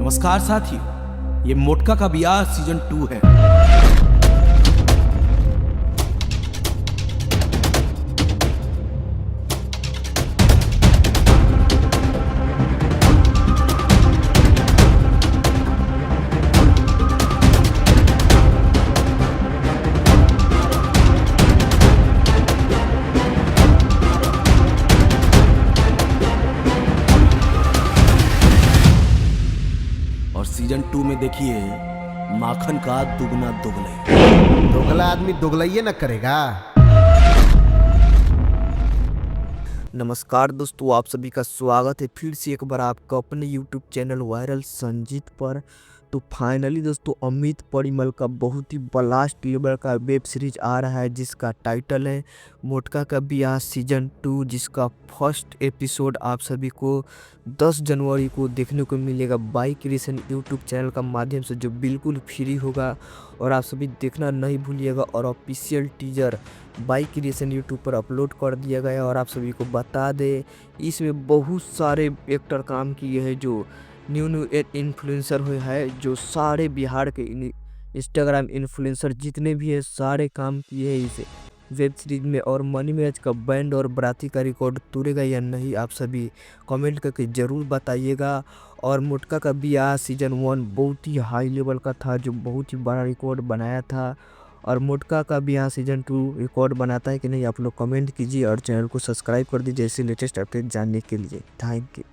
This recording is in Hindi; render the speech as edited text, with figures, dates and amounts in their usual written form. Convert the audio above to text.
नमस्कार साथियों, ये मोटका का बियाह सीजन 2 है। और सीजन 2 में देखिए माखन का दुगना दुगले। दोगला आदमी दोगलाइए न करेगा। नमस्कार दोस्तों, आप सभी का स्वागत है फिर से एक बार आपका अपने यूट्यूब चैनल वायरल संजीत पर। तो फाइनली दोस्तों अमित परिमल का बहुत ही ब्लास्ट लेवल का वेब सीरीज आ रहा है जिसका टाइटल है मोटका का बियाह सीजन 2, जिसका फर्स्ट एपिसोड आप सभी को 10 जनवरी को देखने को मिलेगा बाई क्रिएशन यूट्यूब चैनल का माध्यम से, जो बिल्कुल फ्री होगा और आप सभी देखना नहीं भूलिएगा। और official teaser by creation YouTube पर अपलोड कर दिया गया। और आप सभी को बता दें इसमें बहुत सारे एक्टर काम किए हैं जो न्यू इन्फ्लुएंसर हुए हैं, जो सारे बिहार के इंस्टाग्राम इन्फ्लुएंसर जितने भी है सारे काम किए हैं इस वेब सीरीज में। और मनी मैच का बैंड और बराती का रिकॉर्ड तोड़ेगा या नहीं, आप सभी कमेंट करके ज़रूर बताइएगा। और मोटका का बियाह सीजन 1 बहुत ही हाई लेवल का था, जो बहुत ही बड़ा रिकॉर्ड बनाया था। और मोटका का बियाह सीजन 2 रिकॉर्ड बनाता है कि नहीं, आप लोग कमेंट कीजिए और चैनल को सब्सक्राइब कर दीजिए ऐसे लेटेस्ट अपडेट जानने के लिए। Thank you.